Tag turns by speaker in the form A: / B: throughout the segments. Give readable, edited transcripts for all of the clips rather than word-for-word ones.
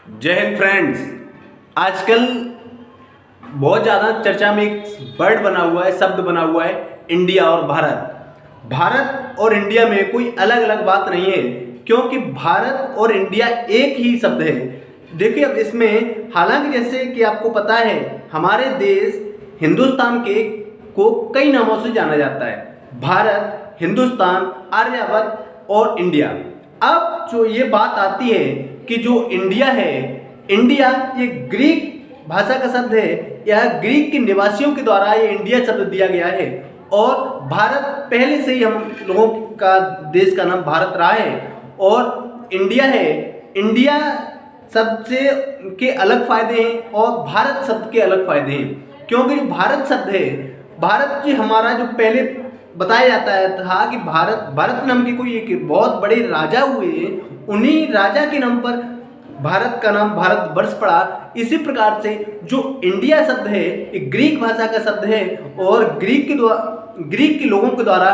A: जय हिंद फ्रेंड्स। आजकल बहुत ज़्यादा चर्चा में एक वर्ड बना हुआ है, शब्द बना हुआ है, इंडिया और भारत। भारत और इंडिया में कोई अलग अलग बात नहीं है, क्योंकि भारत और इंडिया एक ही शब्द है। देखिए अब इसमें हालांकि जैसे कि आपको पता है हमारे देश हिंदुस्तान के को कई नामों से जाना जाता है, भारत, हिंदुस्तान, आर्यभट्ट और इंडिया। अब जो ये बात आती है कि जो इंडिया है, इंडिया ये ग्रीक भाषा का शब्द है, यह ग्रीक के निवासियों के द्वारा ये इंडिया शब्द दिया गया है। और भारत पहले से ही हम लोगों का देश का नाम भारत रहा है। और इंडिया है, इंडिया शब्द से के अलग फायदे हैं और भारत शब्द के अलग फायदे हैं। क्योंकि जो भारत शब्द है, भारत जी हमारा जो पहले बताया जाता है था कि भारत नाम के कोई एक बहुत बड़े राजा हुए, उन्हीं राजा के नाम पर भारत का नाम भारतवर्ष पड़ा। इसी प्रकार से जो इंडिया शब्द है ये ग्रीक भाषा का शब्द है और ग्रीक के लोगों के द्वारा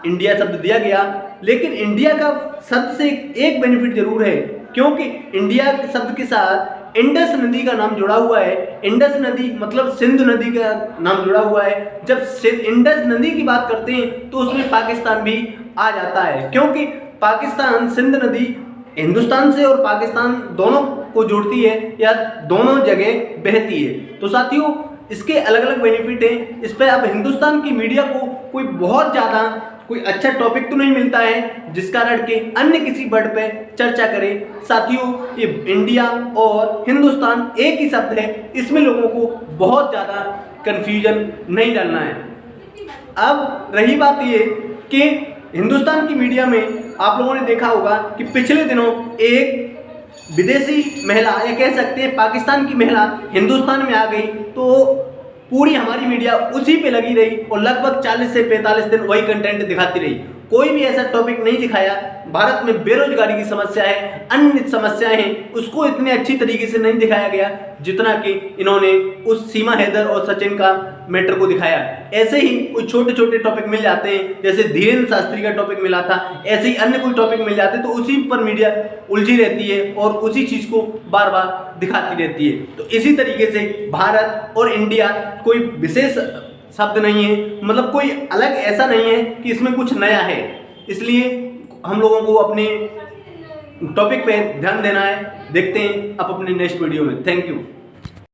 A: इंडिया शब्द दिया गया। लेकिन इंडिया का शब्द से एक बेनिफिट जरूर है, क्योंकि इंडिया के शब्द के साथ इंडस नदी का नाम जुड़ा हुआ है। इंडस नदी मतलब सिंधु नदी का नाम जुड़ा हुआ है। जब इंडस नदी की बात करते हैं तो उसमें पाकिस्तान भी आ जाता है, क्योंकि पाकिस्तान सिंधु नदी हिंदुस्तान से और पाकिस्तान दोनों को जोड़ती है या दोनों जगह बहती है। तो साथियों इसके अलग अलग बेनिफिट हैं। इस पर अब हिंदुस्तान की मीडिया को कोई अच्छा टॉपिक तो नहीं मिलता है जिसका कारण के अन्य किसी वर्ड पे चर्चा करें। साथियों ये इंडिया और हिंदुस्तान एक ही शब्द है, इसमें लोगों को बहुत ज़्यादा कन्फ्यूजन नहीं डालना है। अब रही बात ये कि हिंदुस्तान की मीडिया में आप लोगों ने देखा होगा कि पिछले दिनों एक विदेशी महिला या कह सकते हैं पाकिस्तान की महिला हिंदुस्तान में आ गई, तो पूरी हमारी मीडिया उसी पे लगी रही और लगभग 40 से 45 दिन वही कंटेंट दिखाती रही। कोई भी ऐसा टॉपिक नहीं दिखाया। भारत में बेरोजगारी की समस्या है, अन्य समस्याएं हैं, उसको इतने अच्छी तरीके से नहीं दिखाया गया जितना कि इन्होंने उस सीमा हैदर और सचिन का मैटर को दिखाया। ऐसे ही कुछ छोटे छोटे टॉपिक मिल जाते हैं, जैसे धीरेन्द्र शास्त्री का टॉपिक मिला था, ऐसे ही अन्य कोई टॉपिक मिल जाते हैं तो उसी पर मीडिया उलझी रहती है और उसी चीज़ को बार बार दिखाती रहती है। तो इसी तरीके से भारत और इंडिया कोई विशेष शब्द नहीं है, मतलब कोई अलग ऐसा नहीं है कि इसमें कुछ नया है। इसलिए हम लोगों को अपने टॉपिक पे ध्यान देना है। देखते हैं आप अपने नेक्स्ट वीडियो में। Thank you.